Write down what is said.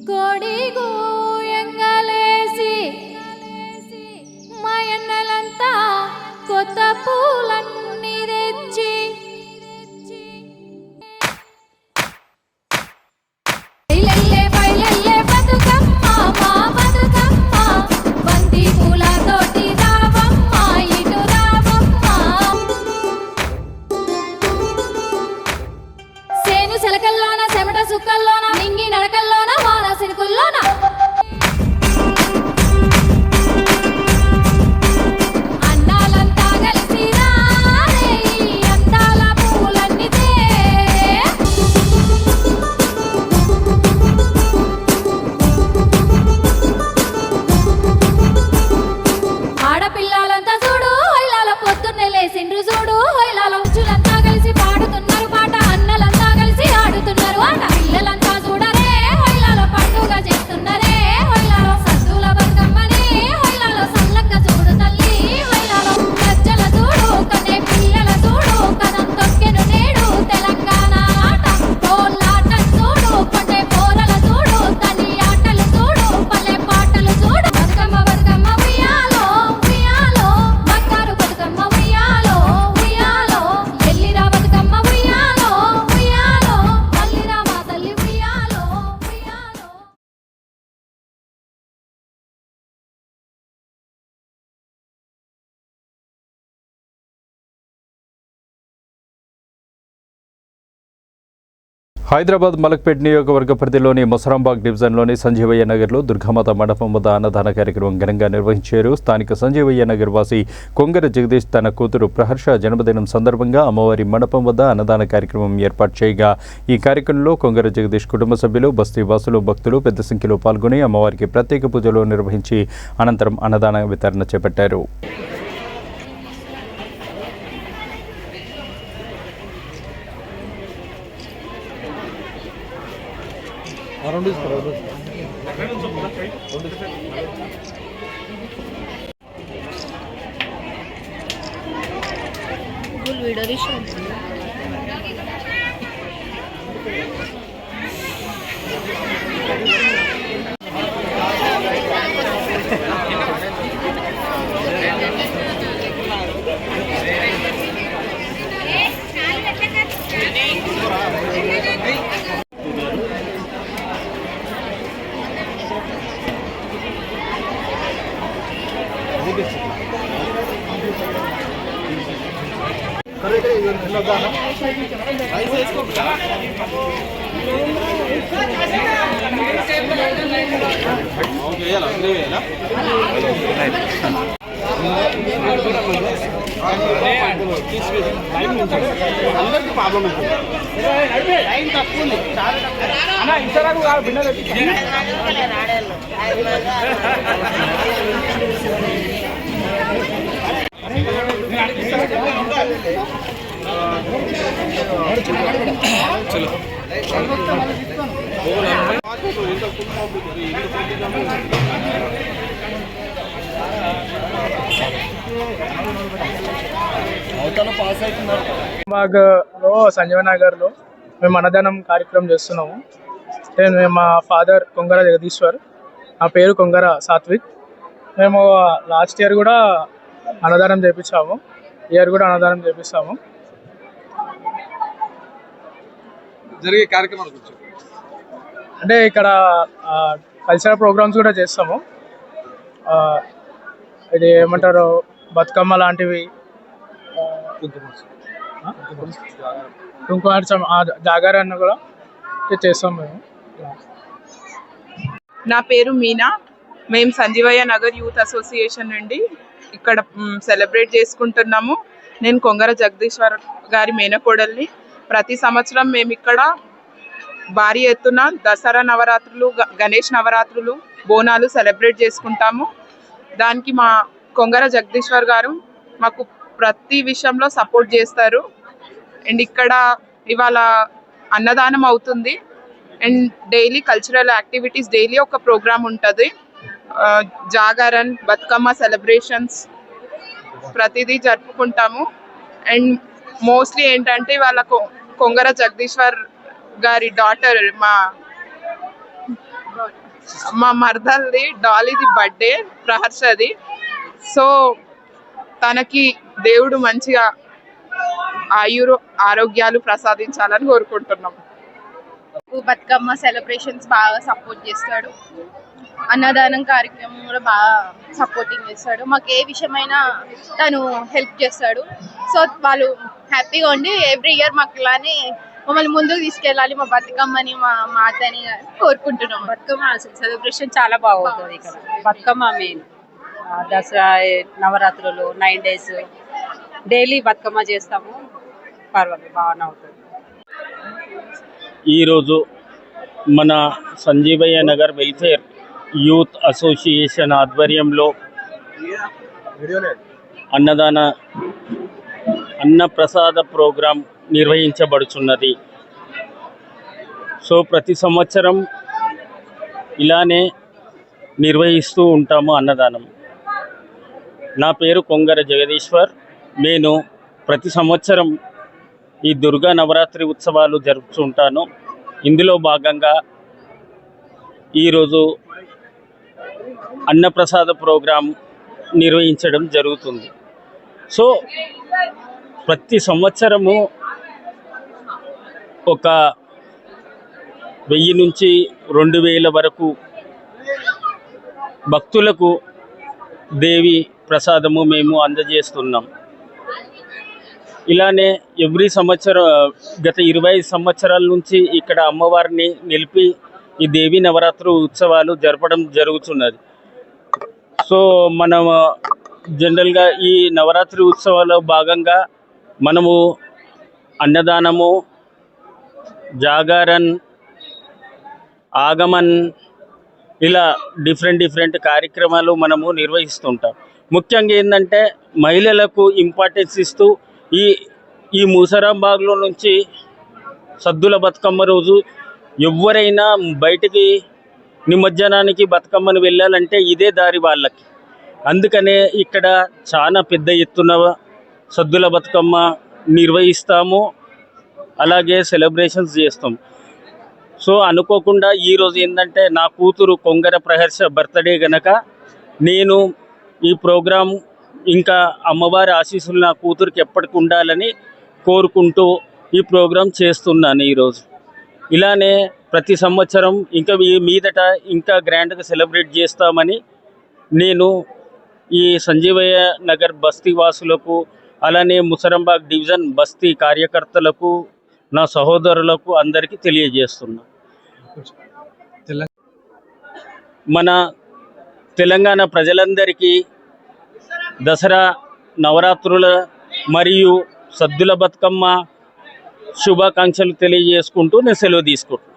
కోడి గూయంగలేసి మాయన్నలంతా కొత్త పూలన్నీ తెచ్చి చిలకల్లోన చెమట సుక్కల్లోన నింగి నడకల్లోన వాన సినుకుల్లోన అన్నాలంతా కలిసి రారే అందాల పూలన్నిదే ఆడపిల్లలంతా చూడు హైలాల పొద్దున్నే లేసిండ్రు చూడు హైలాల ఉచ్చులంతా కలిసి పాడుతున్నారు పాట అన్నలంతా కలిసి ఆడుతున్నారు ఆట పిల్లలంతా చూడరే హైలాల పండుగ చేస్తున్నారే హైలాల సద్దుల బతుకమ్మని హైలాల సల్లక్క చూడు తల్లి హైలాల గజ్జల చూడు కనే పిల్లల చూడు కనం తొక్కెను నేడు తెలంగాణ ఆట కోలాట చూడు కొండే పోరల చూడు తని ఆటలు చూడు పల్లె పాటలు చూడు బతుకమ్మ బతుకమ్మ ఉయ్యాలో ఉయ్యాలో బంగారు బతుకమ్మ ఉయ్యాలో ఉయ్యాలో ఎల్లిరా బతుకమ్మ ఉయ్యాలో ఉయ్యాలో మల్లిరా మా తల్లి ఉయ్యాలో ఉయ్యాలో. హైదరాబాద్ మలక్పేట్ నియోజకవర్గ పరిధిలోని మొసరాంబాగ్ డివిజన్లోని సంజీవయ్య నగర్లో దుర్గామాత మండపం వద్ద అన్నదాన కార్యక్రమం ఘనంగా నిర్వహించారు. స్థానిక సంజీవయ్య నగర్ వాసి కొంగర జగదీష్ తన కూతురు ప్రహర్ష జన్మదినం సందర్భంగా అమ్మవారి మండపం వద్ద అన్నదాన కార్యక్రమం ఏర్పాటు చేయగా ఈ కార్యక్రమంలో కొంగర జగదీష్ కుటుంబ సభ్యులు, బస్తీ వాసులు, భక్తులు పెద్ద సంఖ్యలో పాల్గొని అమ్మవారికి ప్రత్యేక పూజలు నిర్వహించి అనంతరం అన్నదాన వితరణ చేపట్టారు. సంజీవనగర్లో మేము అన్నదానం కార్యక్రమం చేస్తున్నాము. మేము మా ఫాదర్ కొంగర జగదీశ్వర్, నా పేరు కొంగర సాత్విక్. మేము లాస్ట్ ఇయర్ కూడా అన్నదానం చేయించాము, ఇయర్ కూడా అన్నదానం చేపిస్తాము. జరిగే కార్యక్రమాలు అంటే ఇక్కడ కల్చరల్ ప్రోగ్రామ్స్ కూడా చేస్తాము. ఇది ఏమంటారు, బతుకమ్మ లాంటివి, కుంకుమార్చం, జాగరణ కూడా చేస్తాం మేము. నా పేరు మీనా. మేము సంజీవయ్య నగర్ యూత్ అసోసియేషన్ నుండి ఇక్కడ సెలబ్రేట్ చేసుకుంటున్నాము. నేను కొంగర జగదీశ్వర్ గారి మేనకోడల్ని. ప్రతి సంవత్సరం మేము ఇక్కడ భారీ ఎత్తున దసరా నవరాత్రులు, గణేష్ నవరాత్రులు, బోనాలు సెలబ్రేట్ చేసుకుంటాము. దానికి మా కొంగర జగదీశ్వర్ గారు మాకు ప్రతి విషయంలో సపోర్ట్ చేస్తారు. అండ్ ఇక్కడ ఇవాళ అన్నదానం అవుతుంది. And daily cultural activities, daily ఒక ప్రోగ్రామ్ ఉంటుంది. జాగరన్, బతుకమ్మ సెలబ్రేషన్స్ ప్రతిదీ జరుపుకుంటాము. అండ్ మోస్ట్లీ ఏంటంటే వాళ్ళ కొంగర జగదీశ్వర్ గారి డాటర్, మా మా మరదల్ది డాలీది బర్త్డే ప్రహర్షది. సో తనకి దేవుడు మంచిగా ఆరోగ్యాలు ప్రసాదించాలని కోరుకుంటున్నాం. బతుకమ్మ సెలబ్రేషన్స్ బాగా సపోర్ట్ చేస్తాడు. అన్నదానం కార్యక్రమం కూడా బాగా సపోర్టింగ్ చేస్తాడు. మాకు ఏ విషయమైనా తను హెల్ప్ చేస్తాడు. సో వాళ్ళు హ్యాపీగా ఉండి ఎవ్రీ ఇయర్ మాకు ఇలానే మమ్మల్ని ముందుకు తీసుకెళ్ళాలి, మా బతుకమ్మని మా మాతని కోరుకుంటున్నాం. బతుకమ్మ సెలబ్రేషన్ చాలా బాగుంటుంది ఇక్కడ. బతుకమ్మ మెయిన్ దసరా నవరాత్రులు 9 days డైలీ బతుకమ్మ చేస్తాము. పర్వాలేదు బాగానే అవుతుంది. ఈరోజు మన Sanjeevaiah Nagar welfare youth association ఆధ్వర్యంలో అన్నప్రసాద ప్రోగ్రాం నిర్వహించబడుచున్నది. సో ప్రతి సంవత్సరం ఇలానే నిర్వహిస్తూ ఉంటాము అన్నదానం. నా పేరు కొంగర జగదీశ్వర్. నేను ప్రతి సంవత్సరం ఈ దుర్గా నవరాత్రి ఉత్సవాలు జరుపుతుంటాను. ఇందులో భాగంగా ఈరోజు అన్నప్రసాద ప్రోగ్రాం నిర్వహించడం జరుగుతుంది. సో ప్రతి సంవత్సరము ఒక 1000 నుంచి 2000 వరకు భక్తులకు దేవి ప్రసాదము మేము అందజేస్తున్నాం. ఇలానే ఎవ్రీ సంవత్సరం గత 25 సంవత్సరాల నుంచి ఇక్కడ అమ్మవారిని నిలిపి ఈ దేవి నవరాత్రి ఉత్సవాలు జరపడం జరుగుతున్నది. సో మనం జనరల్గా ఈ నవరాత్రి ఉత్సవాల్లో భాగంగా మనము అన్నదానము, జాగరన్, ఆగమన్ ఇలా డిఫరెంట్ కార్యక్రమాలు మనము నిర్వహిస్తుంటాం. ముఖ్యంగా ఏంటంటే మహిళలకు ఇంపార్టెన్స్ ఇస్తూ ఈ ముసరాంబాగ్లో నుంచి సద్దుల బతుకమ్మ రోజు ఎవరైనా బయటికి నిమజ్జనానికి బతుకమ్మను వెళ్ళాలంటే ఇదే దారి వాళ్ళకి. అందుకనే ఇక్కడ చాలా పెద్ద ఎత్తున సద్దుల బతుకమ్మ నిర్వహిస్తాము, అలాగే సెలబ్రేషన్స్ చేస్తాం. సో అనుకోకుండా ఈరోజు ఏంటంటే నా కూతురు కొంగర ప్రహర్ష బర్త్డే గనక నేను ఈ ప్రోగ్రాం ఇంకా అమ్మవారి ఆశీస్సులు నా కూతురికి ఎప్పటికి ఉండాలని కోరుకుంటూ ఈ ప్రోగ్రాం చేస్తున్నాను ఈరోజు. ఇలానే ప్రతి సంవత్సరం ఇంకా మీదట ఇంకా గ్రాండ్గా సెలబ్రేట్ చేస్తామని నేను ఈ సంజీవయ్య నగర్ బస్తీ వాసులకు, అలానే ముసరంబాగ్ డివిజన్ బస్తీ కార్యకర్తలకు, నా సహోదరులకు అందరికీ తెలియజేస్తున్నా. మన తెలంగాణ ప్రజలందరికీ దసరా నవరాత్రుల మరియు సద్దుల బతుకమ్మ శుభాకాంక్షలు తెలియజేసుకుంటూ నేను సెలవు తీసుకుంటాను.